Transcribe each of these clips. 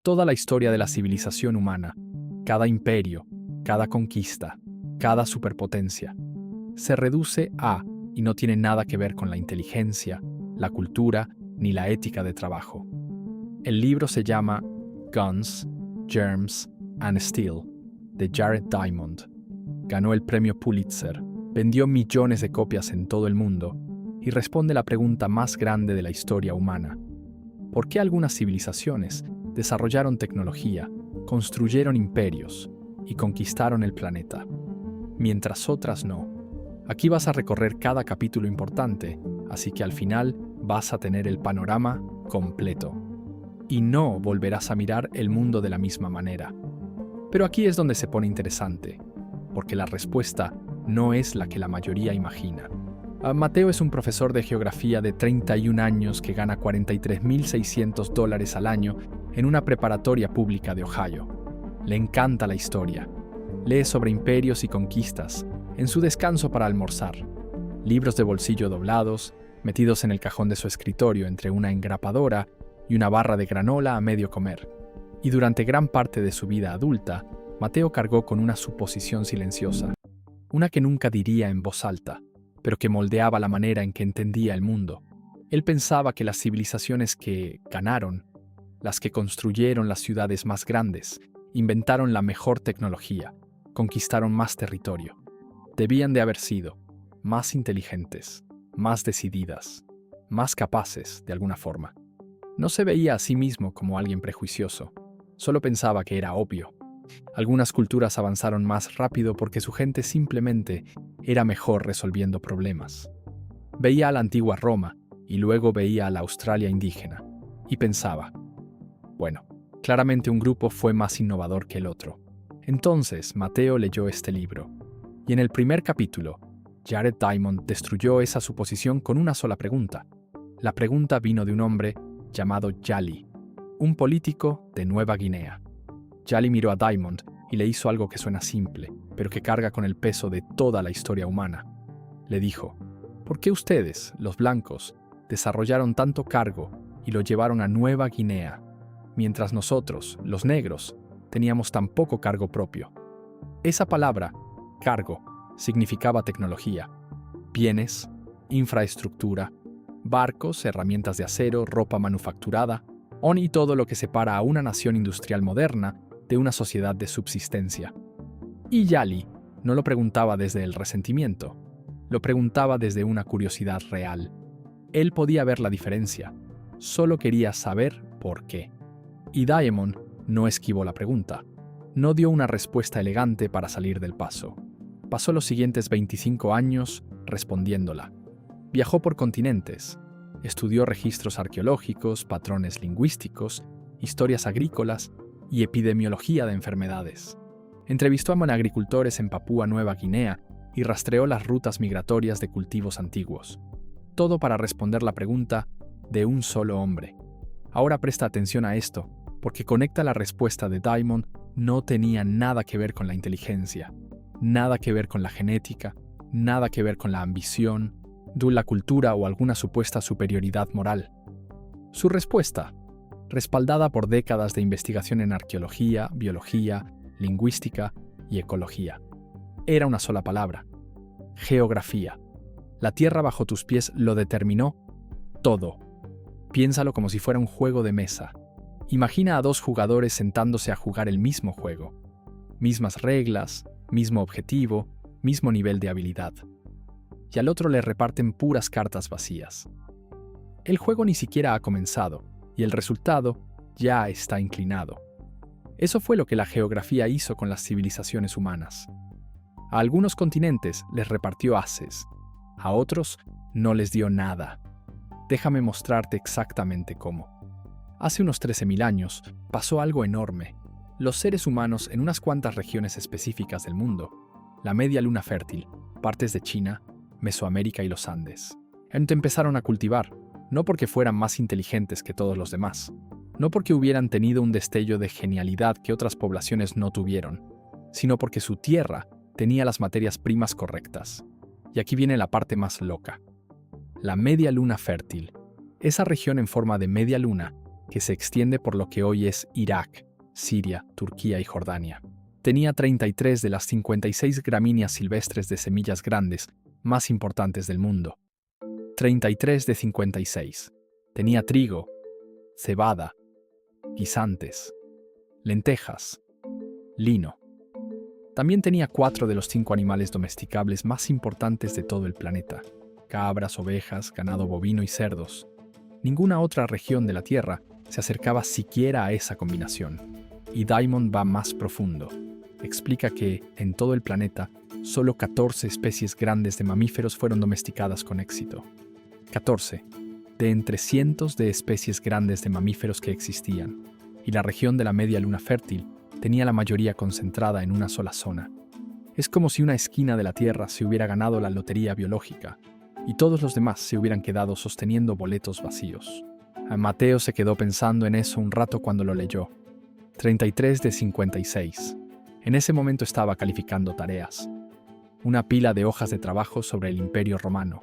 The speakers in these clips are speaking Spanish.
Toda la historia de la civilización humana, cada imperio, cada conquista, cada superpotencia, se reduce a y no tiene nada que ver con la inteligencia, la cultura ni la ética de trabajo. El libro se llama Guns, Germs and Steel, de Jared Diamond. Ganó el premio Pulitzer, vendió millones de copias en todo el mundo y responde la pregunta más grande de la historia humana. ¿Por qué algunas civilizaciones desarrollaron tecnología, construyeron imperios y conquistaron el planeta, mientras otras no? Aquí vas a recorrer cada capítulo importante, así que al final vas a tener el panorama completo. Y no volverás a mirar el mundo de la misma manera. Pero aquí es donde se pone interesante, porque la respuesta no es la que la mayoría imagina. Mateo es un profesor de geografía de 31 años que gana $43,600 al año en una preparatoria pública de Ohio. Le encanta la historia. Lee sobre imperios y conquistas en su descanso para almorzar. Libros de bolsillo doblados, metidos en el cajón de su escritorio entre una engrapadora y una barra de granola a medio comer. Y durante gran parte de su vida adulta, Mateo cargó con una suposición silenciosa, una que nunca diría en voz alta, pero que moldeaba la manera en que entendía el mundo. Él pensaba que las civilizaciones que ganaron, las que construyeron las ciudades más grandes, inventaron la mejor tecnología, conquistaron más territorio, debían de haber sido más inteligentes, más decididas, más capaces, de alguna forma. No se veía a sí mismo como alguien prejuicioso, solo pensaba que era obvio. Algunas culturas avanzaron más rápido porque su gente simplemente era mejor resolviendo problemas. Veía a la antigua Roma y luego veía a la Australia indígena y pensaba, bueno, claramente un grupo fue más innovador que el otro. Entonces Mateo leyó este libro y en el primer capítulo, Jared Diamond destruyó esa suposición con una sola pregunta. La pregunta vino de un hombre llamado Yali, un político de Nueva Guinea. Yali miró a Diamond y le hizo algo que suena simple, pero que carga con el peso de toda la historia humana. Le dijo, ¿por qué ustedes, los blancos, desarrollaron tanto cargo y lo llevaron a Nueva Guinea, mientras nosotros, los negros, teníamos tan poco cargo propio? Esa palabra, cargo, significaba tecnología, bienes, infraestructura, barcos, herramientas de acero, ropa manufacturada, y todo lo que separa a una nación industrial moderna de una sociedad de subsistencia. Y Yali no lo preguntaba desde el resentimiento, lo preguntaba desde una curiosidad real. Él podía ver la diferencia, solo quería saber por qué. Y Diamond no esquivó la pregunta, no dio una respuesta elegante para salir del paso. Pasó los siguientes 25 años respondiéndola. Viajó por continentes, estudió registros arqueológicos, patrones lingüísticos, historias agrícolas y epidemiología de enfermedades. Entrevistó a agricultores en Papúa Nueva Guinea y rastreó las rutas migratorias de cultivos antiguos. Todo para responder la pregunta de un solo hombre. Ahora presta atención a esto, porque conecta la respuesta de Diamond no tenía nada que ver con la inteligencia, nada que ver con la genética, nada que ver con la ambición, la cultura o alguna supuesta superioridad moral. Su respuesta, respaldada por décadas de investigación en arqueología, biología, lingüística y ecología, era una sola palabra: geografía. La tierra bajo tus pies lo determinó todo. Piénsalo como si fuera un juego de mesa. Imagina a dos jugadores sentándose a jugar el mismo juego. Mismas reglas, mismo objetivo, mismo nivel de habilidad. Y al otro le reparten puras cartas vacías. El juego ni siquiera ha comenzado, y el resultado ya está inclinado. Eso fue lo que la geografía hizo con las civilizaciones humanas. A algunos continentes les repartió ases, a otros no les dio nada. Déjame mostrarte exactamente cómo. Hace unos 13.000 años pasó algo enorme. Los seres humanos en unas cuantas regiones específicas del mundo, la media luna fértil, partes de China, Mesoamérica y los Andes, empezaron a cultivar, no porque fueran más inteligentes que todos los demás, no porque hubieran tenido un destello de genialidad que otras poblaciones no tuvieron, sino porque su tierra tenía las materias primas correctas. Y aquí viene la parte más loca. La media luna fértil, esa región en forma de media luna, que se extiende por lo que hoy es Irak, Siria, Turquía y Jordania. Tenía 33 de las 56 gramíneas silvestres de semillas grandes más importantes del mundo. 33 de 56. Tenía trigo, cebada, guisantes, lentejas, lino. También tenía 4 de los 5 animales domesticables más importantes de todo el planeta: cabras, ovejas, ganado bovino y cerdos. Ninguna otra región de la Tierra se acercaba siquiera a esa combinación. Y Diamond va más profundo. Explica que, en todo el planeta, solo 14 especies grandes de mamíferos fueron domesticadas con éxito. 14, de entre cientos de especies grandes de mamíferos que existían. Y la región de la media luna fértil tenía la mayoría concentrada en una sola zona. Es como si una esquina de la Tierra se hubiera ganado la lotería biológica y todos los demás se hubieran quedado sosteniendo boletos vacíos. Mateo se quedó pensando en eso un rato cuando lo leyó. 33 de 56. En ese momento estaba calificando tareas. Una pila de hojas de trabajo sobre el Imperio Romano.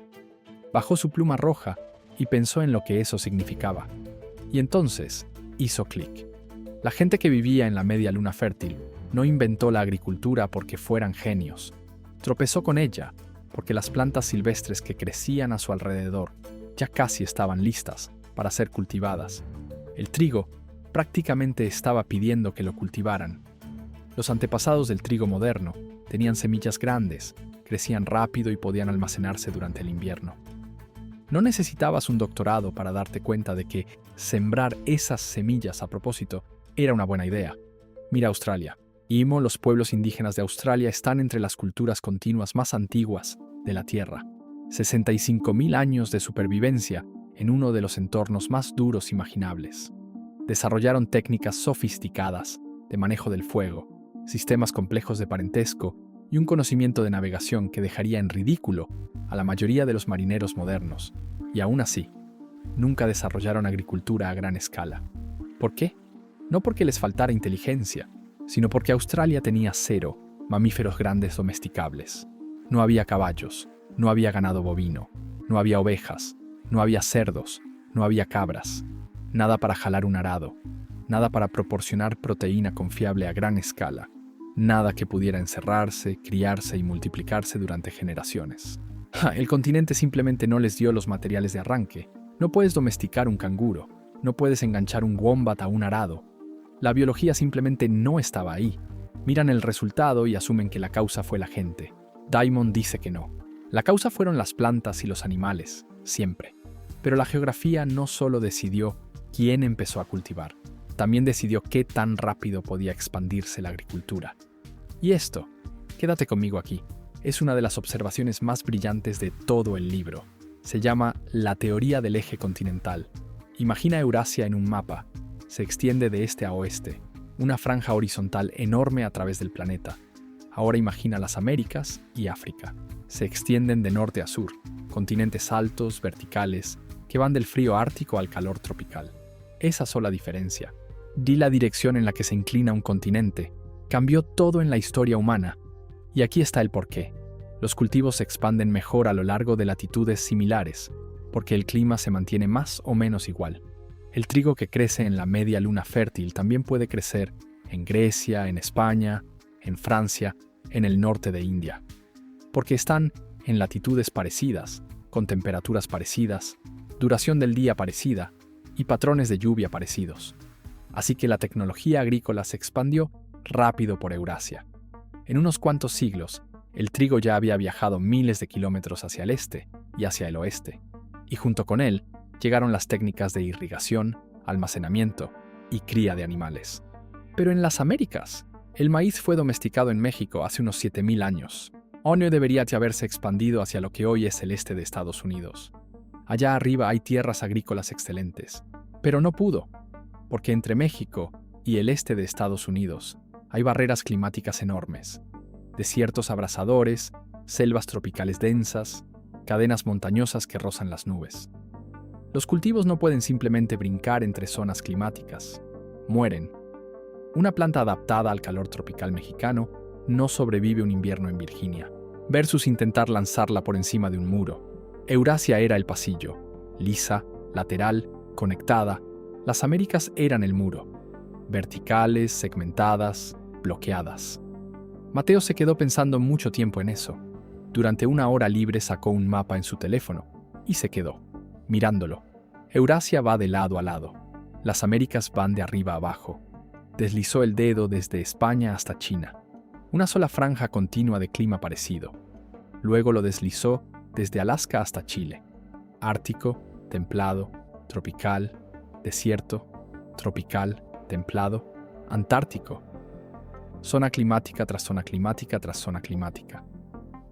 Bajó su pluma roja y pensó en lo que eso significaba. Y entonces hizo clic. La gente que vivía en la media luna fértil no inventó la agricultura porque fueran genios. Tropezó con ella porque las plantas silvestres que crecían a su alrededor ya casi estaban listas para ser cultivadas. El trigo prácticamente estaba pidiendo que lo cultivaran. Los antepasados del trigo moderno tenían semillas grandes, crecían rápido y podían almacenarse durante el invierno. No necesitabas un doctorado para darte cuenta de que sembrar esas semillas a propósito era una buena idea. Mira Australia. Los pueblos indígenas de Australia están entre las culturas continuas más antiguas de la Tierra. 65.000 años de supervivencia en uno de los entornos más duros imaginables. Desarrollaron técnicas sofisticadas de manejo del fuego, sistemas complejos de parentesco y un conocimiento de navegación que dejaría en ridículo a la mayoría de los marineros modernos. Y aún así, nunca desarrollaron agricultura a gran escala. ¿Por qué? No porque les faltara inteligencia, sino porque Australia tenía 0 mamíferos grandes domesticables. No había caballos, no había ganado bovino, no había ovejas, no había cerdos, no había cabras, nada para jalar un arado, nada para proporcionar proteína confiable a gran escala, nada que pudiera encerrarse, criarse y multiplicarse durante generaciones. El continente simplemente no les dio los materiales de arranque. No puedes domesticar un canguro, no puedes enganchar un wombat a un arado. La biología simplemente no estaba ahí. Miran el resultado y asumen que la causa fue la gente. Diamond dice que no. La causa fueron las plantas y los animales, siempre. Pero la geografía no solo decidió quién empezó a cultivar, también decidió qué tan rápido podía expandirse la agricultura. Y esto, quédate conmigo aquí, es una de las observaciones más brillantes de todo el libro. Se llama la teoría del eje continental. Imagina Eurasia en un mapa. Se extiende de este a oeste, una franja horizontal enorme a través del planeta. Ahora imagina las Américas y África. Se extienden de norte a sur, continentes altos, verticales, que van del frío ártico al calor tropical. Esa sola diferencia, di la dirección en la que se inclina un continente, cambió todo en la historia humana. Y aquí está el porqué. Los cultivos se expanden mejor a lo largo de latitudes similares, porque el clima se mantiene más o menos igual. El trigo que crece en la media luna fértil también puede crecer en Grecia, en España, en Francia, en el norte de India. Porque están en latitudes parecidas, con temperaturas parecidas, duración del día parecida y patrones de lluvia parecidos. Así que la tecnología agrícola se expandió rápido por Eurasia. En unos cuantos siglos, el trigo ya había viajado miles de kilómetros hacia el este y hacia el oeste, y junto con él llegaron las técnicas de irrigación, almacenamiento y cría de animales. Pero en las Américas, el maíz fue domesticado en México hace unos 7.000 años. No debería haberse expandido hacia lo que hoy es el este de Estados Unidos. Allá arriba hay tierras agrícolas excelentes, pero no pudo, porque entre México y el este de Estados Unidos hay barreras climáticas enormes, desiertos abrasadores, selvas tropicales densas, cadenas montañosas que rozan las nubes. Los cultivos no pueden simplemente brincar entre zonas climáticas. Mueren. Una planta adaptada al calor tropical mexicano no sobrevive un invierno en Virginia, versus intentar lanzarla por encima de un muro. Eurasia era el pasillo, lisa, lateral, conectada, Las Américas eran el muro, verticales, segmentadas, bloqueadas. Mateo se quedó pensando mucho tiempo en eso. Durante una hora libre sacó un mapa en su teléfono y se quedó, mirándolo. Eurasia va de lado a lado. Las Américas van de arriba a abajo. Deslizó el dedo desde España hasta China. Una sola franja continua de clima parecido. Luego lo deslizó desde Alaska hasta Chile. Ártico, templado, tropical, desierto, tropical, templado, antártico. Zona climática tras zona climática tras zona climática.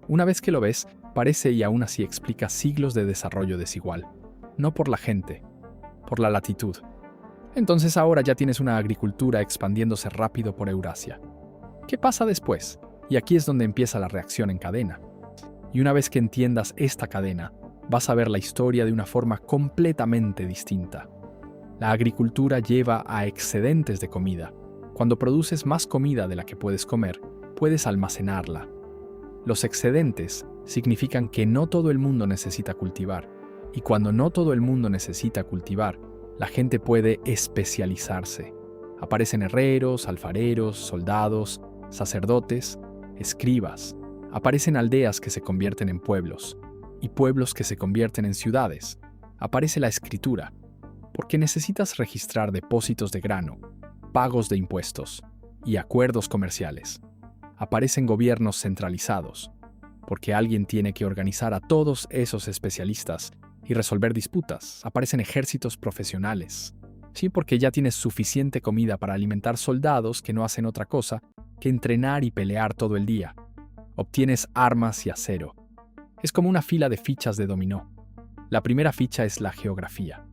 Una vez que lo ves, parece y aún así explica siglos de desarrollo desigual. No por la gente, por la latitud. Entonces ahora ya tienes una agricultura expandiéndose rápido por Eurasia. ¿Qué pasa después? Y aquí es donde empieza la reacción en cadena. Y una vez que entiendas esta cadena, vas a ver la historia de una forma completamente distinta. La agricultura lleva a excedentes de comida. Cuando produces más comida de la que puedes comer, puedes almacenarla. Los excedentes significan que no todo el mundo necesita cultivar. Y cuando no todo el mundo necesita cultivar, la gente puede especializarse. Aparecen herreros, alfareros, soldados, sacerdotes, escribas. Aparecen aldeas que se convierten en pueblos, y pueblos que se convierten en ciudades. Aparece la escritura, porque necesitas registrar depósitos de grano, pagos de impuestos y acuerdos comerciales. Aparecen gobiernos centralizados, porque alguien tiene que organizar a todos esos especialistas y resolver disputas. Aparecen ejércitos profesionales. Sí, porque ya tienes suficiente comida para alimentar soldados que no hacen otra cosa que entrenar y pelear todo el día. Obtienes armas y acero. Es como una fila de fichas de dominó. La primera ficha es la geografía.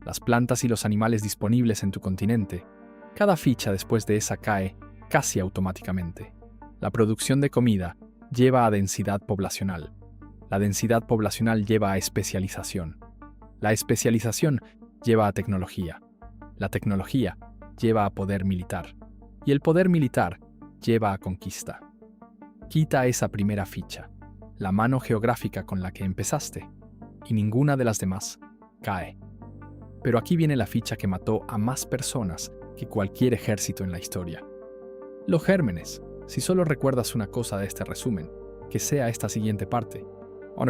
Las plantas y los animales disponibles en tu continente. Cada ficha después de esa cae casi automáticamente. La producción de comida lleva a densidad poblacional. La densidad poblacional lleva a especialización. La especialización lleva a tecnología. La tecnología lleva a poder militar. Y el poder militar lleva a conquista. Quita esa primera ficha, la mano geográfica con la que empezaste, y ninguna de las demás cae. Pero aquí viene la ficha que mató a más personas que cualquier ejército en la historia. Los gérmenes. Si solo recuerdas una cosa de este resumen, que sea esta siguiente parte.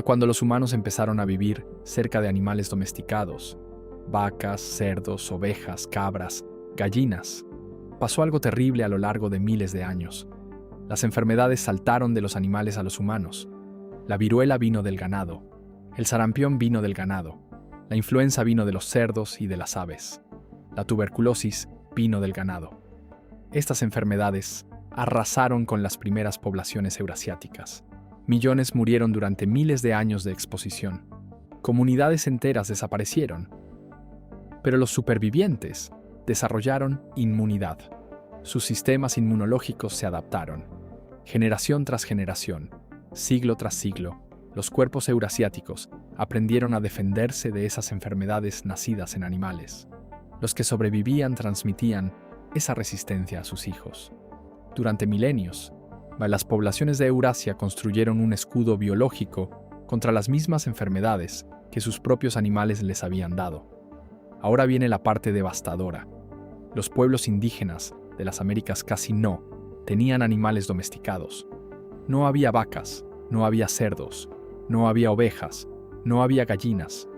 Cuando los humanos empezaron a vivir cerca de animales domesticados, vacas, cerdos, ovejas, cabras, gallinas, pasó algo terrible a lo largo de miles de años. Las enfermedades saltaron de los animales a los humanos. La viruela vino del ganado. El sarampión vino del ganado. La influenza vino de los cerdos y de las aves. La tuberculosis vino del ganado. Estas enfermedades arrasaron con las primeras poblaciones eurasiáticas. Millones murieron durante miles de años de exposición. Comunidades enteras desaparecieron. Pero los supervivientes desarrollaron inmunidad. Sus sistemas inmunológicos se adaptaron. Generación tras generación, siglo tras siglo, los cuerpos eurasiáticos aprendieron a defenderse de esas enfermedades nacidas en animales. Los que sobrevivían transmitían esa resistencia a sus hijos. Durante milenios, las poblaciones de Eurasia construyeron un escudo biológico contra las mismas enfermedades que sus propios animales les habían dado. Ahora viene la parte devastadora. Los pueblos indígenas de las Américas casi no tenían animales domesticados. No había vacas, no había cerdos, no había ovejas, no había gallinas.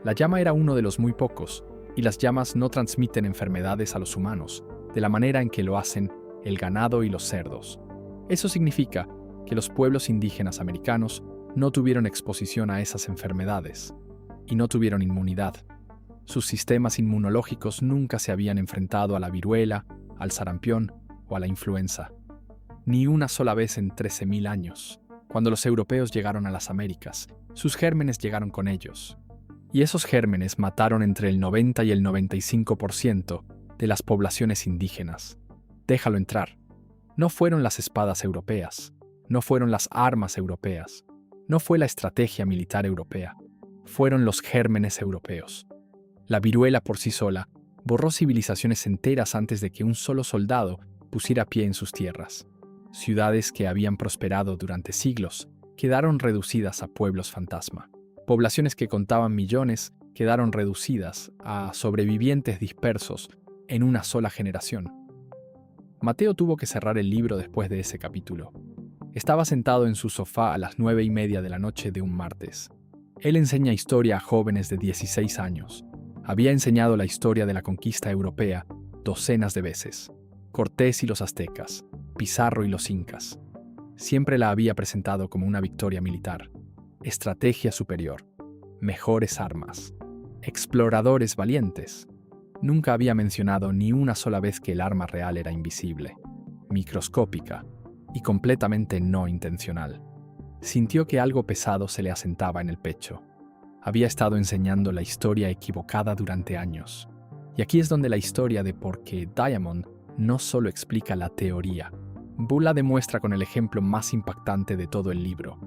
La llama era uno de los muy pocos, y las llamas no transmiten enfermedades a los humanos de la manera en que lo hacen el ganado y los cerdos. Eso significa que los pueblos indígenas americanos no tuvieron exposición a esas enfermedades y no tuvieron inmunidad. Sus sistemas inmunológicos nunca se habían enfrentado a la viruela, al sarampión o a la influenza. Ni una sola vez en 13.000 años. Cuando los europeos llegaron a las Américas, sus gérmenes llegaron con ellos. Y esos gérmenes mataron entre el 90 y el 95% de las poblaciones indígenas. Déjalo entrar. No fueron las espadas europeas, no fueron las armas europeas, no fue la estrategia militar europea, fueron los gérmenes europeos. La viruela por sí sola borró civilizaciones enteras antes de que un solo soldado pusiera pie en sus tierras. Ciudades que habían prosperado durante siglos quedaron reducidas a pueblos fantasma. Poblaciones que contaban millones quedaron reducidas a sobrevivientes dispersos en una sola generación. Mateo tuvo que cerrar el libro después de ese capítulo. Estaba sentado en su sofá a las 9:30 de la noche de un martes. Él enseña historia a jóvenes de 16 años. Había enseñado la historia de la conquista europea docenas de veces. Cortés y los aztecas, Pizarro y los incas. Siempre la había presentado como una victoria militar, estrategia superior, mejores armas, exploradores valientes. Nunca había mencionado ni una sola vez que el arma real era invisible, microscópica y completamente no intencional. Sintió que algo pesado se le asentaba en el pecho. Había estado enseñando la historia equivocada durante años. Y aquí es donde la historia de por qué Diamond no solo explica la teoría. Bull la demuestra con el ejemplo más impactante de todo el libro.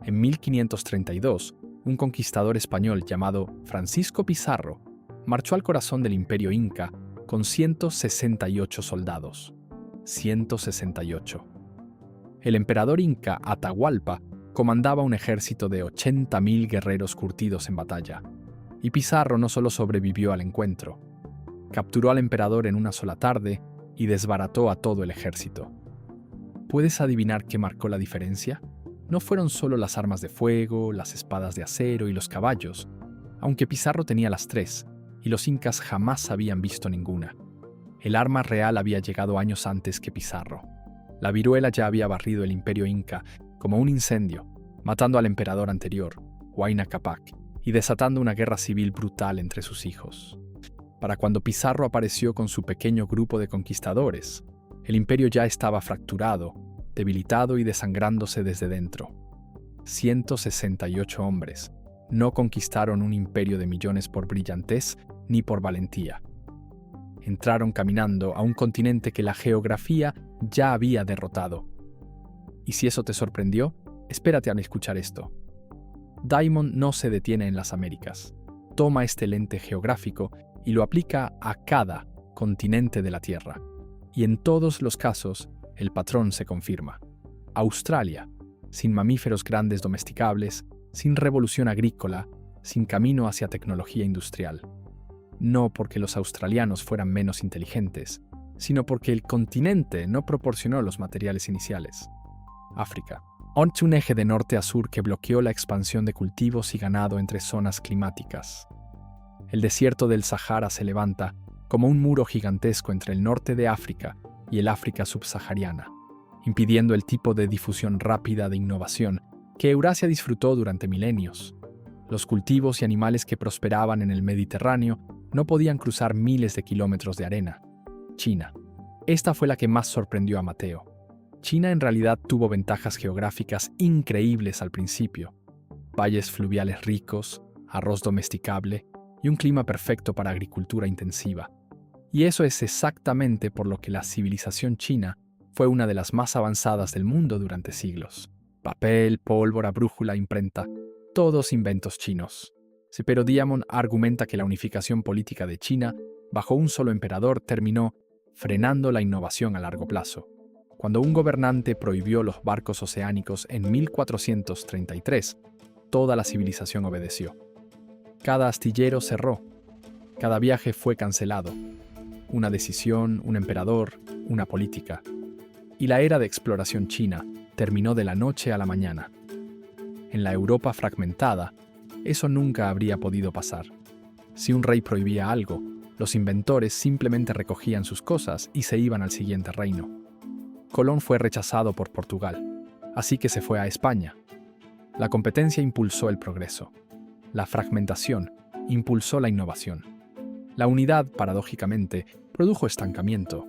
En 1532, un conquistador español llamado Francisco Pizarro marchó al corazón del Imperio Inca con 168 soldados. 168. El emperador inca Atahualpa comandaba un ejército de 80.000 guerreros curtidos en batalla. Y Pizarro no solo sobrevivió al encuentro, capturó al emperador en una sola tarde y desbarató a todo el ejército. ¿Puedes adivinar qué marcó la diferencia? No fueron solo las armas de fuego, las espadas de acero y los caballos, aunque Pizarro tenía las tres, y los incas jamás habían visto ninguna. El arma real había llegado años antes que Pizarro. La viruela ya había barrido el imperio inca como un incendio, matando al emperador anterior, Huayna Cápac, y desatando una guerra civil brutal entre sus hijos. Para cuando Pizarro apareció con su pequeño grupo de conquistadores, el imperio ya estaba fracturado, debilitado y desangrándose desde dentro. 168 hombres no conquistaron un imperio de millones por brillantez ni por valentía. Entraron caminando a un continente que la geografía ya había derrotado. Y si eso te sorprendió, espérate a escuchar esto. Diamond no se detiene en las Américas. Toma este lente geográfico y lo aplica a cada continente de la Tierra. Y en todos los casos, el patrón se confirma. Australia, sin mamíferos grandes domesticables, sin revolución agrícola, sin camino hacia tecnología industrial. No porque los australianos fueran menos inteligentes, sino porque el continente no proporcionó los materiales iniciales. África. Un eje de norte a sur que bloqueó la expansión de cultivos y ganado entre zonas climáticas. El desierto del Sahara se levanta como un muro gigantesco entre el norte de África y el África subsahariana, impidiendo el tipo de difusión rápida de innovación que Eurasia disfrutó durante milenios. Los cultivos y animales que prosperaban en el Mediterráneo no podían cruzar miles de kilómetros de arena. China. Esta fue la que más sorprendió a Mateo. China en realidad tuvo ventajas geográficas increíbles al principio. Valles fluviales ricos, arroz domesticable y un clima perfecto para agricultura intensiva. Y eso es exactamente por lo que la civilización china fue una de las más avanzadas del mundo durante siglos. Papel, pólvora, brújula, imprenta, todos inventos chinos. Pero Diamond argumenta que la unificación política de China bajo un solo emperador terminó frenando la innovación a largo plazo. Cuando un gobernante prohibió los barcos oceánicos en 1433, toda la civilización obedeció. Cada astillero cerró, cada viaje fue cancelado. Una decisión, un emperador, una política. Y la era de exploración china terminó de la noche a la mañana. En la Europa fragmentada, eso nunca habría podido pasar. Si un rey prohibía algo, los inventores simplemente recogían sus cosas y se iban al siguiente reino. Colón fue rechazado por Portugal, así que se fue a España. La competencia impulsó el progreso. La fragmentación impulsó la innovación. La unidad, paradójicamente, produjo estancamiento.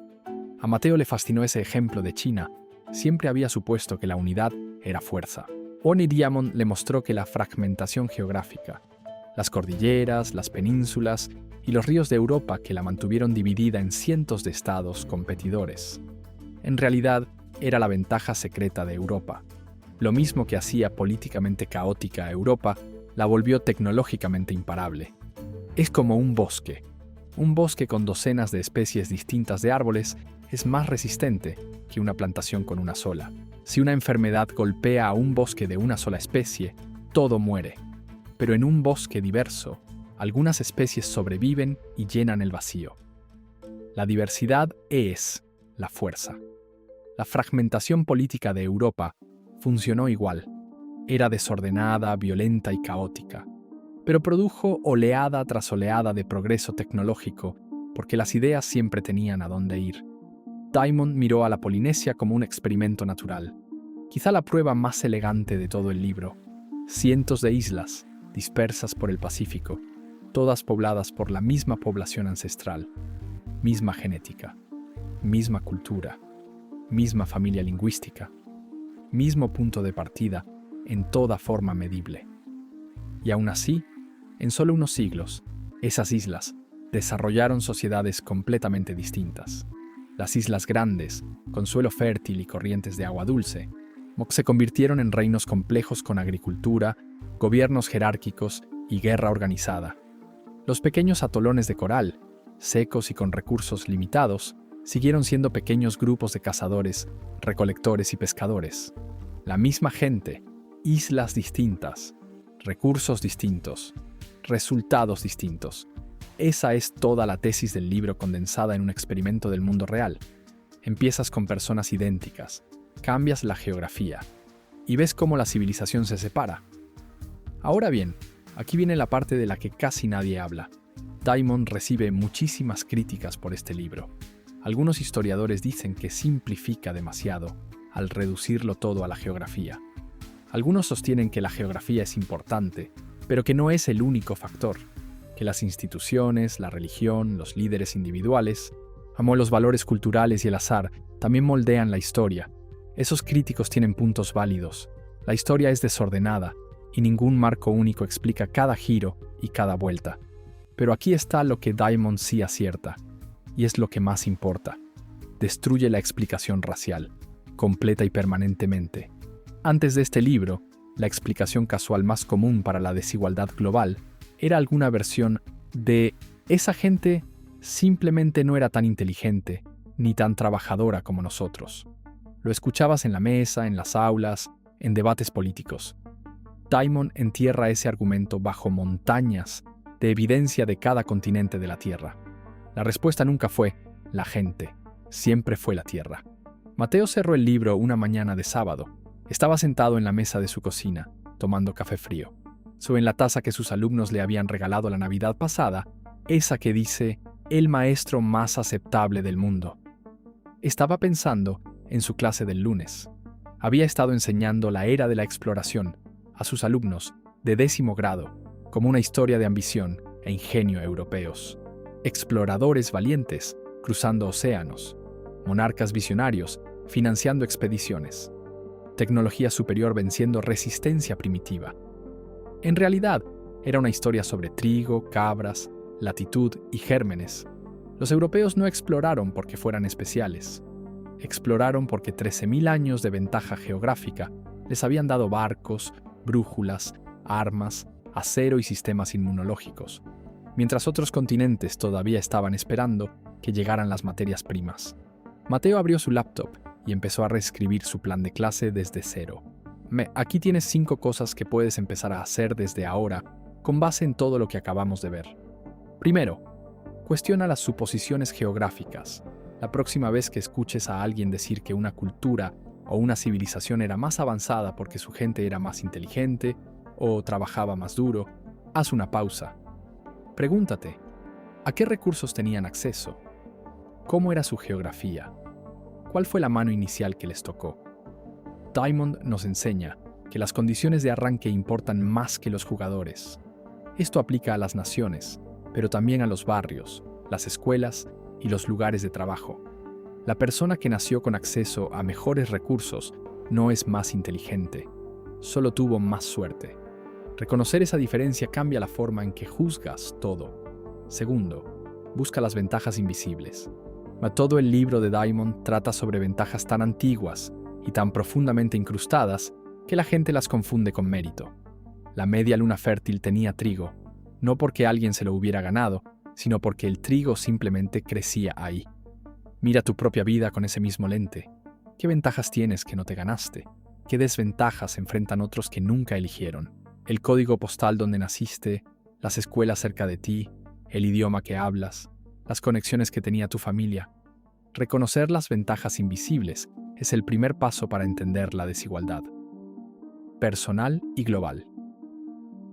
A Mateo le fascinó ese ejemplo de China. Siempre había supuesto que la unidad era fuerza. Oni Diamond le mostró que la fragmentación geográfica, las cordilleras, las penínsulas y los ríos de Europa que la mantuvieron dividida en cientos de estados competidores, en realidad era la ventaja secreta de Europa. Lo mismo que hacía políticamente caótica a Europa, la volvió tecnológicamente imparable. Es como un bosque. Un bosque con docenas de especies distintas de árboles es más resistente que una plantación con una sola. Si una enfermedad golpea a un bosque de una sola especie, todo muere. Pero en un bosque diverso, Algunas especies sobreviven y llenan el vacío. La diversidad es la fuerza. La fragmentación política de Europa funcionó igual. Era desordenada, violenta y caótica, pero produjo oleada tras oleada de progreso tecnológico porque las ideas siempre tenían a dónde ir. Diamond miró a la Polinesia como un experimento natural, quizá la prueba más elegante de todo el libro. Cientos de islas, dispersas por el Pacífico, todas pobladas por la misma población ancestral, misma genética, misma cultura, misma familia lingüística, mismo punto de partida en toda forma medible. Y aún así, en solo unos siglos, esas islas desarrollaron sociedades completamente distintas. Las islas grandes, con suelo fértil y corrientes de agua dulce, se convirtieron en reinos complejos con agricultura, gobiernos jerárquicos y guerra organizada. Los pequeños atolones de coral, secos y con recursos limitados, siguieron siendo pequeños grupos de cazadores, recolectores y pescadores. La misma gente, islas distintas, recursos distintos, resultados distintos. Esa es toda la tesis del libro condensada en un experimento del mundo real. Empiezas con personas idénticas, cambias la geografía y ves cómo la civilización se separa. Ahora bien, aquí viene la parte de la que casi nadie habla. Diamond recibe muchísimas críticas por este libro. Algunos historiadores dicen que simplifica demasiado al reducirlo todo a la geografía. Algunos sostienen que la geografía es importante, pero que no es el único factor, que las instituciones, la religión, los líderes individuales, los valores culturales y el azar también moldean la historia. Esos críticos tienen puntos válidos. La historia es desordenada y ningún marco único explica cada giro y cada vuelta. Pero aquí está lo que Diamond sí acierta, y es lo que más importa. Destruye la explicación racial, completa y permanentemente. Antes de este libro, la explicación casual más común para la desigualdad global era alguna versión de esa gente simplemente no era tan inteligente ni tan trabajadora como nosotros. Lo escuchabas en la mesa, en las aulas, en debates políticos. Diamond entierra ese argumento bajo montañas de evidencia de cada continente de la Tierra. La respuesta nunca fue la gente, siempre fue la Tierra. Mateo cerró el libro una mañana de sábado. Estaba sentado en la mesa de su cocina, tomando café frío. Sobre la taza que sus alumnos le habían regalado la Navidad pasada, esa que dice «el maestro más aceptable del mundo». Estaba pensando en su clase del lunes. Había estado enseñando la era de la exploración a sus alumnos de 10º grado, como una historia de ambición e ingenio europeos. Exploradores valientes cruzando océanos, monarcas visionarios financiando expediciones, tecnología superior venciendo resistencia primitiva. En realidad, era una historia sobre trigo, cabras, latitud y gérmenes. Los europeos no exploraron porque fueran especiales. Exploraron porque 13.000 años de ventaja geográfica les habían dado barcos, brújulas, armas, acero y sistemas inmunológicos, mientras otros continentes todavía estaban esperando que llegaran las materias primas. Mateo abrió su laptop y empezó a reescribir su plan de clase desde cero. Aquí tienes 5 cosas que puedes empezar a hacer desde ahora con base en todo lo que acabamos de ver. Primero, cuestiona las suposiciones geográficas. La próxima vez que escuches a alguien decir que una cultura o una civilización era más avanzada porque su gente era más inteligente o trabajaba más duro, haz una pausa. Pregúntate, ¿a qué recursos tenían acceso? ¿Cómo era su geografía? ¿Cuál fue la mano inicial que les tocó? Diamond nos enseña que las condiciones de arranque importan más que los jugadores. Esto aplica a las naciones, pero también a los barrios, las escuelas y los lugares de trabajo. La persona que nació con acceso a mejores recursos no es más inteligente, solo tuvo más suerte. Reconocer esa diferencia cambia la forma en que juzgas todo. Segundo, busca las ventajas invisibles. Todo el libro de Diamond trata sobre ventajas tan antiguas y tan profundamente incrustadas que la gente las confunde con mérito. La media luna fértil tenía trigo, no porque alguien se lo hubiera ganado, sino porque el trigo simplemente crecía ahí. Mira tu propia vida con ese mismo lente. ¿Qué ventajas tienes que no te ganaste? ¿Qué desventajas enfrentan otros que nunca eligieron? El código postal donde naciste, las escuelas cerca de ti, el idioma que hablas, las conexiones que tenía tu familia. Reconocer las ventajas invisibles es el primer paso para entender la desigualdad. Personal y global.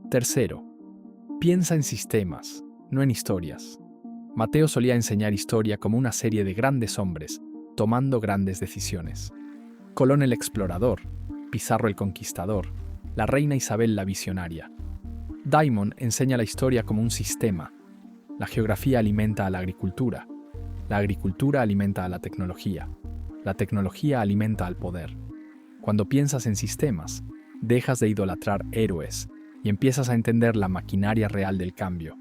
Tercero, piensa en sistemas, no en historias. Mateo solía enseñar historia como una serie de grandes hombres, tomando grandes decisiones. Colón el explorador, Pizarro el conquistador, la reina Isabel la visionaria. Diamond enseña la historia como un sistema. La geografía alimenta a la agricultura alimenta a la tecnología alimenta al poder. Cuando piensas en sistemas, dejas de idolatrar héroes y empiezas a entender la maquinaria real del cambio.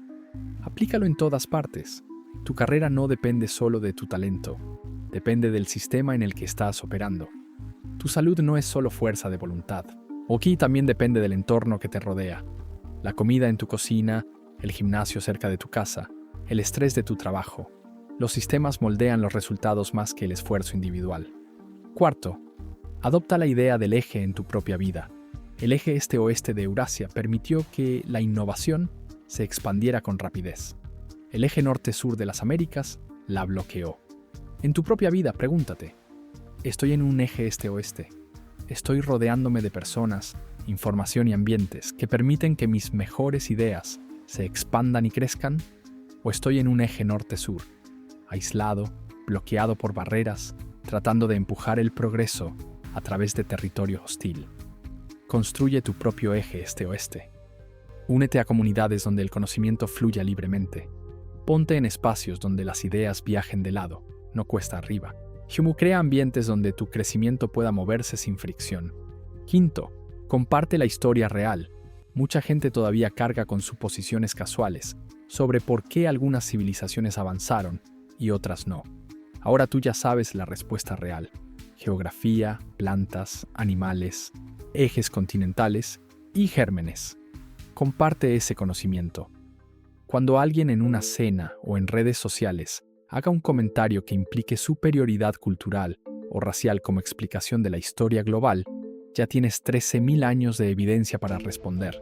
Aplícalo en todas partes. Tu carrera no depende solo de tu talento, depende del sistema en el que estás operando. Tu salud no es solo fuerza de voluntad. Aquí también depende del entorno que te rodea. La comida en tu cocina, el gimnasio cerca de tu casa, el estrés de tu trabajo. Los sistemas moldean los resultados más que el esfuerzo individual. Cuarto, adopta la idea del eje en tu propia vida. El eje este-oeste de Eurasia permitió que la innovación se expandiera con rapidez. El eje norte-sur de las Américas la bloqueó. En tu propia vida, pregúntate, ¿estoy en un eje este-oeste? ¿Estoy rodeándome de personas, información y ambientes que permiten que mis mejores ideas se expandan y crezcan? ¿O estoy en un eje norte-sur, aislado, bloqueado por barreras, tratando de empujar el progreso a través de territorio hostil? Construye tu propio eje este-oeste. Únete a comunidades donde el conocimiento fluya libremente. Ponte en espacios donde las ideas viajen de lado, no cuesta arriba. Crea ambientes donde tu crecimiento pueda moverse sin fricción. Quinto, comparte la historia real. Mucha gente todavía carga con suposiciones casuales sobre por qué algunas civilizaciones avanzaron y otras no. Ahora tú ya sabes la respuesta real. Geografía, plantas, animales, ejes continentales y gérmenes. Comparte ese conocimiento. Cuando alguien en una cena o en redes sociales haga un comentario que implique superioridad cultural o racial como explicación de la historia global, ya tienes 13.000 años de evidencia para responder.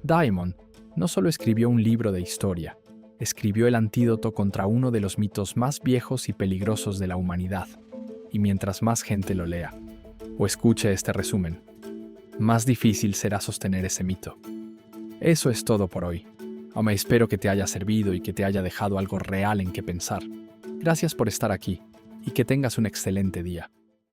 Diamond no solo escribió un libro de historia, escribió el antídoto contra uno de los mitos más viejos y peligrosos de la humanidad. Y mientras más gente lo lea o escuche este resumen, más difícil será sostener ese mito. Eso es todo por hoy. Me espero que te haya servido y que te haya dejado algo real en qué pensar. Gracias por estar aquí y que tengas un excelente día.